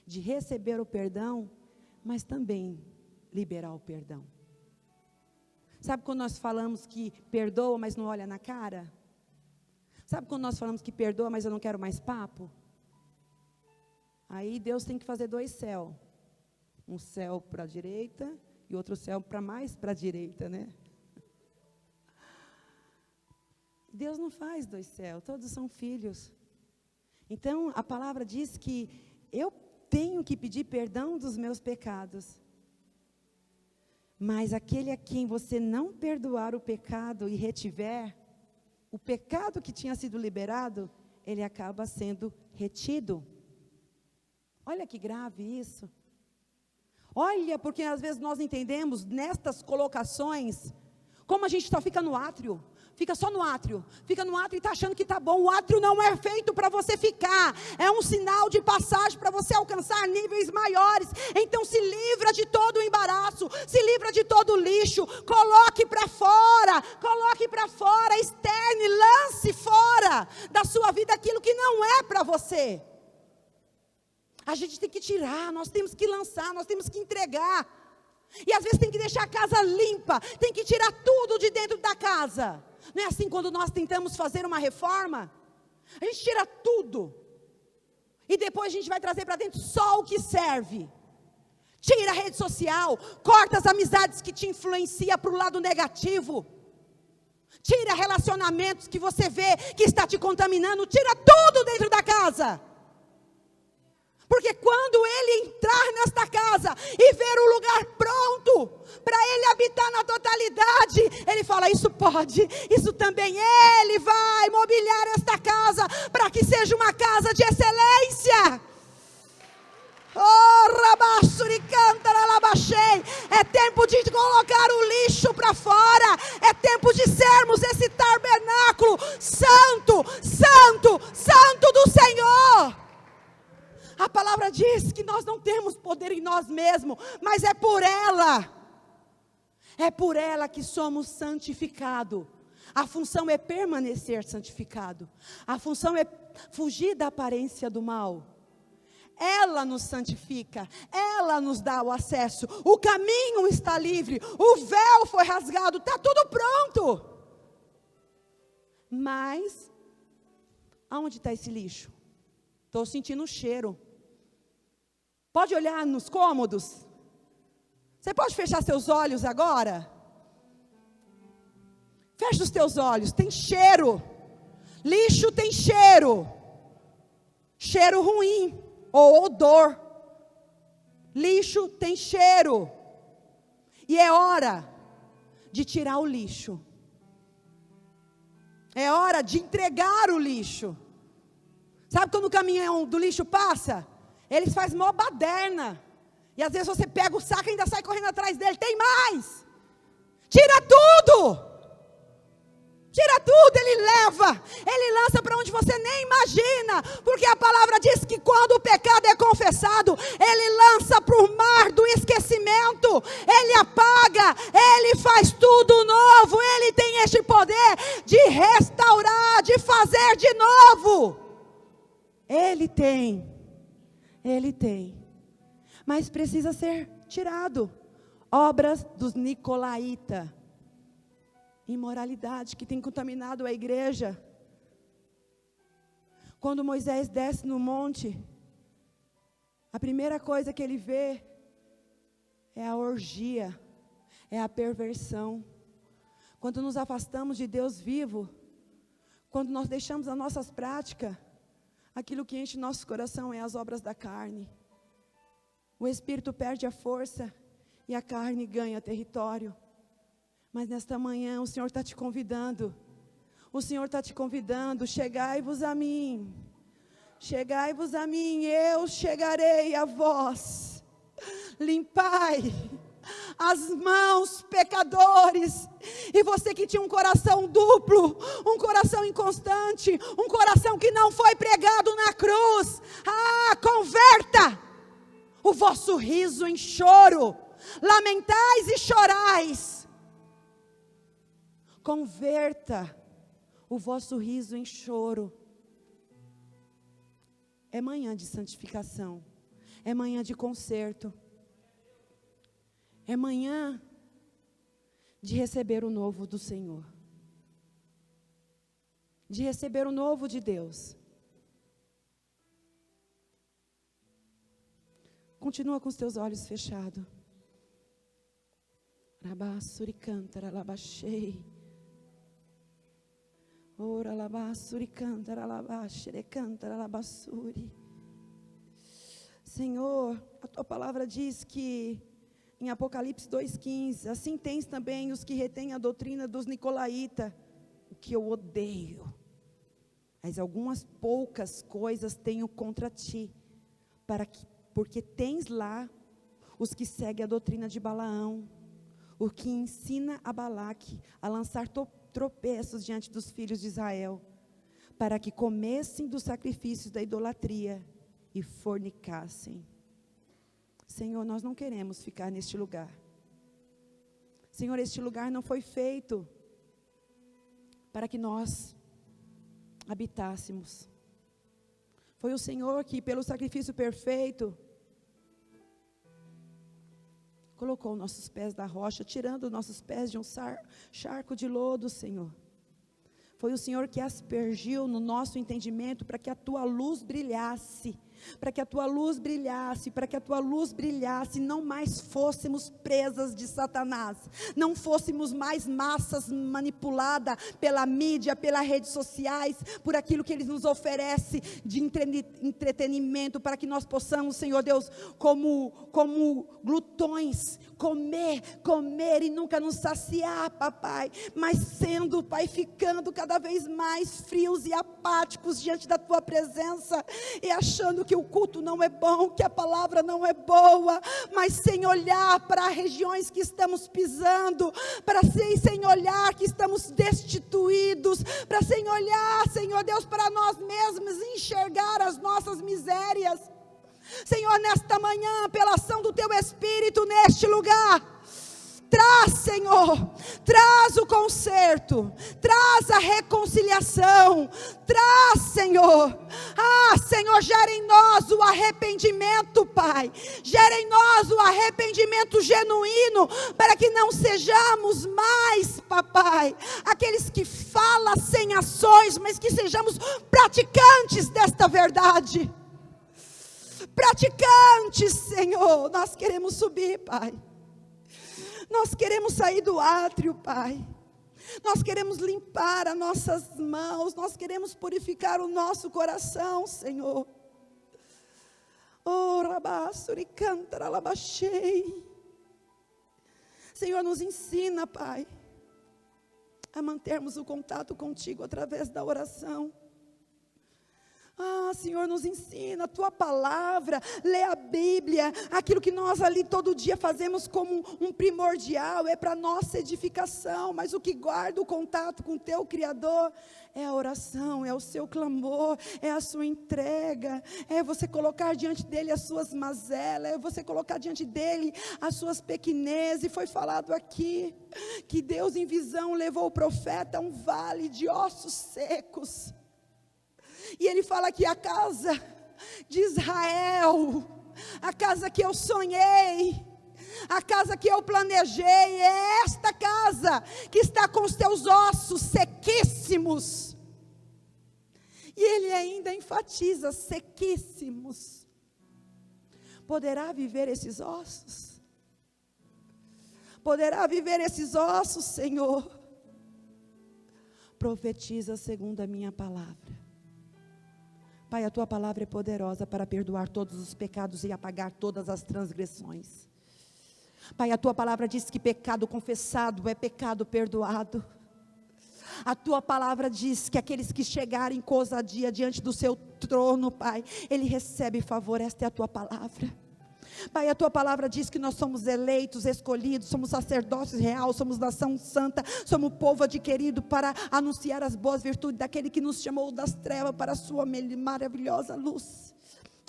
de receber o perdão, mas também liberar o perdão. Sabe quando nós falamos que perdoa, mas não olha na cara? Sabe quando nós falamos que perdoa, mas eu não quero mais papo? Aí Deus tem que fazer dois céus. Um céu para a direita e outro céu mais para a direita, né? Deus não faz dois céus, todos são filhos. Então, a palavra diz que eu tenho que pedir perdão dos meus pecados. Mas aquele a quem você não perdoar o pecado e retiver, o pecado que tinha sido liberado, ele acaba sendo retido. Olha que grave isso. Olha, porque às vezes nós entendemos nestas colocações, como a gente só fica no átrio. Fica só no átrio, fica no átrio e está achando que está bom. O átrio não é feito para você ficar, é um sinal de passagem para você alcançar níveis maiores. Então se livra de todo o embaraço, se livra de todo o lixo, coloque para fora, externe, lance fora da sua vida aquilo que não é para você. A gente tem que tirar, nós temos que lançar, nós temos que entregar. E às vezes tem que deixar a casa limpa, tem que tirar tudo de dentro da casa. Não é assim quando nós tentamos fazer uma reforma? A gente tira tudo. E depois a gente vai trazer para dentro só o que serve. Tira a rede social, corta as amizades que te influenciam para o lado negativo. Tira relacionamentos que você vê que está te contaminando, tira tudo dentro da casa. Porque quando ele entrar nesta casa e ver o lugar pronto para ele habitar na totalidade, ele fala, isso pode, isso também, ele vai mobiliar esta casa para que seja uma casa de excelência. Oh, rabassuri canta labachei. É tempo de colocar o lixo para fora. É tempo de sermos esse tabernáculo santo, santo, santo do Senhor. A palavra diz que nós não temos poder em nós mesmos, mas é por ela que somos santificados. A função é permanecer santificado, a função é fugir da aparência do mal. Ela nos santifica, ela nos dá o acesso, o caminho está livre, o véu foi rasgado, está tudo pronto. Mas, aonde está esse lixo? Estou sentindo o cheiro. Pode olhar nos cômodos? Você pode fechar seus olhos agora? Fecha os teus olhos, tem cheiro. Lixo tem cheiro. Cheiro ruim, ou odor. Lixo tem cheiro. E é hora de tirar o lixo. É hora de entregar o lixo. Sabe quando o caminhão do lixo passa? Eles fazem mó baderna. E às vezes você pega o saco e ainda sai correndo atrás dele. Tem mais. Tira tudo. Tira tudo, ele leva. Ele lança para onde você nem imagina. Porque a palavra diz que quando o pecado é confessado, ele lança para o mar do esquecimento. Ele apaga. Ele faz tudo novo. Ele tem este poder de restaurar, de fazer de novo. Ele tem. Mas precisa ser tirado. Obras dos nicolaítas. Imoralidade que tem contaminado a igreja. Quando Moisés desce no monte, a primeira coisa que ele vê é a orgia, é a perversão. Quando nos afastamos de Deus vivo, Quando nós deixamos as nossas práticas, aquilo que enche nosso coração é as obras da carne. O espírito perde a força e a carne ganha território. Mas nesta manhã o Senhor está te convidando. O Senhor está te convidando, chegai-vos a mim. Chegai-vos a mim, eu chegarei a vós. Limpai as mãos, pecadores. E você que tinha um coração duplo, um coração inconstante, um coração que não foi pregado na cruz, converta o vosso riso em choro, lamentais e chorais. Converta o vosso riso em choro. É manhã de santificação, é manhã de conserto, é manhã de receber o novo do Senhor, de receber o novo de Deus. Continua com os teus olhos fechados. Rabassuri cantara labachei. Ora labassuri cantara labachere cantara labassuri. Senhor, a tua palavra diz que em Apocalipse 2,15, assim tens também os que retêm a doutrina dos nicolaítas, o que eu odeio. Mas algumas poucas coisas tenho contra ti, porque tens lá os que seguem a doutrina de Balaão, o que ensina a Balaque a lançar tropeços diante dos filhos de Israel, para que comessem dos sacrifícios da idolatria e fornicassem. Senhor, nós não queremos ficar neste lugar. Senhor, este lugar não foi feito para que nós habitássemos. Foi o Senhor que, pelo sacrifício perfeito, colocou nossos pés da rocha, tirando nossos pés de um charco de lodo, Senhor. Foi o Senhor que aspergiu no nosso entendimento para que a tua luz brilhasse. Para que a tua luz brilhasse, para que a tua luz brilhasse, não mais fôssemos presas de Satanás, não fôssemos mais massas manipuladas pela mídia, pelas redes sociais, por aquilo que Ele nos oferece de entretenimento, para que nós possamos, Senhor Deus, como glutões, comer e nunca nos saciar, papai, mas sendo, pai, ficando cada vez mais frios e apáticos diante da tua presença, e achando que o culto não é bom, que a palavra não é boa, mas sem olhar para as regiões que estamos pisando, para sem olhar que estamos destituídos, para sem olhar, Senhor Deus, para nós mesmos, enxergar as nossas misérias. Senhor, nesta manhã, pela ação do Teu Espírito neste lugar, traz, Senhor, traz o conserto, traz a reconciliação, traz, Senhor, Senhor, gera em nós o arrependimento, Pai, gera em nós o arrependimento genuíno, para que não sejamos mais, Papai, aqueles que falam sem ações, mas que sejamos praticantes desta verdade, praticantes, Senhor. Nós queremos subir, Pai. Nós queremos sair do átrio, Pai. Nós queremos limpar as nossas mãos. Nós queremos purificar o nosso coração, Senhor. Oh, rabassuri cantara labachei. Senhor, nos ensina, Pai, a mantermos o contato contigo através da oração. Senhor, nos ensina a Tua palavra, lê a Bíblia, aquilo que nós ali todo dia fazemos como um primordial, é para nossa edificação, mas o que guarda o contato com o Teu Criador é a oração, é o seu clamor, é a sua entrega, é você colocar diante dEle as suas mazelas, é você colocar diante dEle as suas pequenezes. E foi falado aqui, que Deus em visão levou o profeta a um vale de ossos secos, e ele fala que a casa de Israel, a casa que eu sonhei, a casa que eu planejei, é esta casa que está com os teus ossos sequíssimos. E ele ainda enfatiza: sequíssimos. Poderá viver esses ossos? Poderá viver esses ossos, Senhor? profetiza segundo a minha palavra. Pai, a tua palavra é poderosa para perdoar todos os pecados e apagar todas as transgressões. Pai, a tua palavra diz que pecado confessado é pecado perdoado. A tua palavra diz que aqueles que chegarem com ousadia diante do seu trono, Pai, ele recebe favor. Esta é a tua palavra. Pai, a tua palavra diz que nós somos eleitos, escolhidos, somos sacerdócios real, somos nação santa, somos povo adquirido para anunciar as boas virtudes daquele que nos chamou das trevas para a sua maravilhosa luz.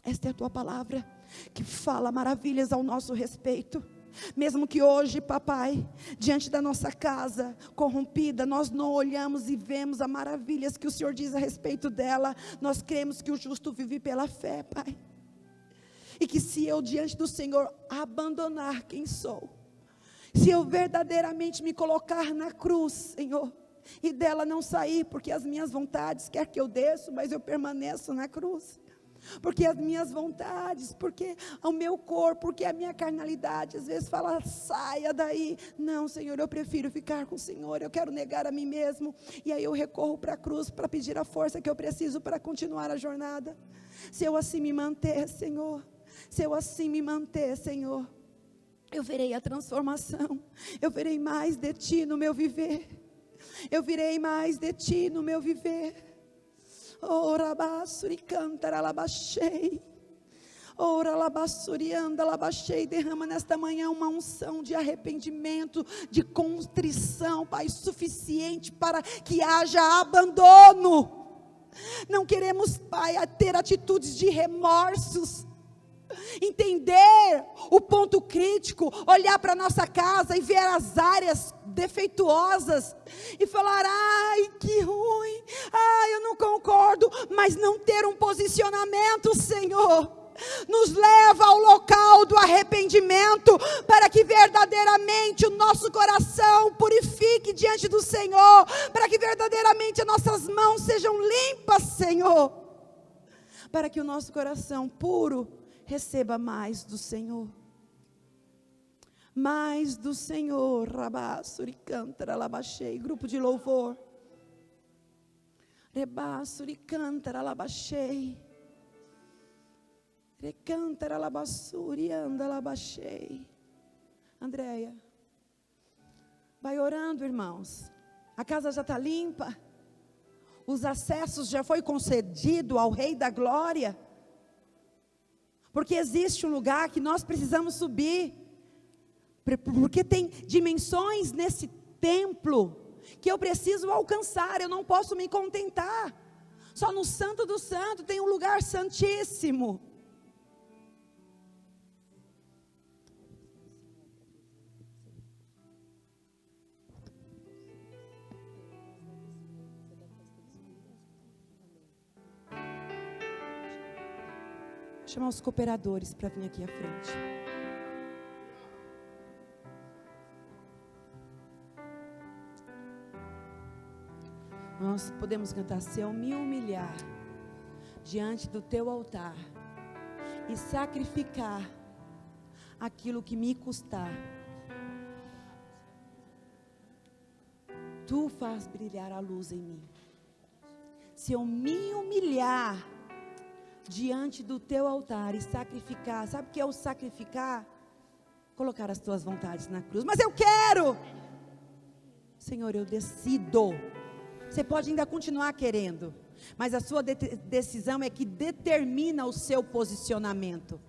Esta é a tua palavra que fala maravilhas ao nosso respeito. Mesmo que hoje, papai, diante da nossa casa corrompida, nós não olhamos e vemos as maravilhas que o Senhor diz a respeito dela, nós cremos que o justo vive pela fé, Pai. E que se eu diante do Senhor abandonar quem sou, se eu verdadeiramente me colocar na cruz, Senhor, e dela não sair, porque as minhas vontades, quer que eu desço, mas eu permaneço na cruz. Porque as minhas vontades, porque o meu corpo, porque a minha carnalidade, às vezes fala, saia daí. Não, Senhor, eu prefiro ficar com o Senhor, eu quero negar a mim mesmo. E aí eu recorro para a cruz, para pedir a força que eu preciso para continuar a jornada. Se eu assim me manter, Senhor, se eu assim me manter, Senhor, eu verei a transformação, eu verei mais de Ti no meu viver, eu verei mais de Ti no meu viver. Ora bassuri cantara labaxei. Ora labassurianda labaxei. Derrama nesta manhã uma unção de arrependimento, de contrição, Pai, suficiente para que haja abandono. Não queremos, Pai, ter atitudes de remorsos. Entender o ponto crítico, olhar para a nossa casa e ver as áreas defeituosas e falar, ai que ruim, ai eu não concordo, mas não ter um posicionamento, Senhor, nos leva ao local do arrependimento, para que verdadeiramente o nosso coração purifique diante do Senhor, para que verdadeiramente as nossas mãos sejam limpas, Senhor, para que o nosso coração puro receba mais do Senhor. Mais do Senhor. Rabassuri cantara labaxei. Grupo de louvor. Rebassuri cantara labaxei. Recantara labassuri anda labaxei. Andréia, vai orando, irmãos. A casa já está limpa. Os acessos já foi concedido ao Rei da Glória. Porque existe um lugar que nós precisamos subir. Porque tem dimensões nesse templo que eu preciso alcançar. Eu não posso me contentar. Só no Santo do Santo tem um lugar santíssimo. Vou chamar os cooperadores para vir aqui à frente. Nós podemos cantar, se eu me humilhar diante do teu altar e sacrificar aquilo que me custar, tu faz brilhar a luz em mim. Se eu me humilhar diante do teu altar e sacrificar, sabe o que é o sacrificar? Colocar as tuas vontades na cruz. Mas eu quero, Senhor, eu decido. Você pode ainda continuar querendo, mas a sua decisão é que determina o seu posicionamento.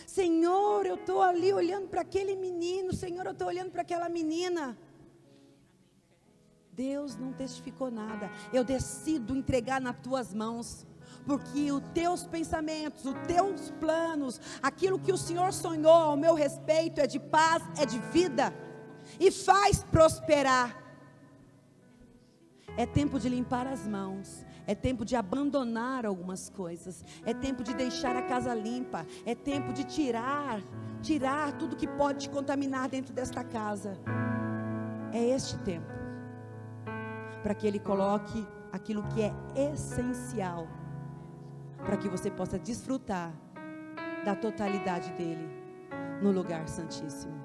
Senhor, eu estou ali olhando para aquele menino, Senhor, eu estou olhando para aquela menina. Deus não testificou nada, eu decido entregar nas tuas mãos. Porque os teus pensamentos, os teus planos, aquilo que o Senhor sonhou ao meu respeito é de paz, é de vida e faz prosperar. É tempo de limpar as mãos, é tempo de abandonar algumas coisas, é tempo de deixar a casa limpa, é tempo de tirar tudo que pode te contaminar dentro desta casa. É este tempo, para que Ele coloque aquilo que é essencial, para que você possa desfrutar da totalidade dele no lugar santíssimo.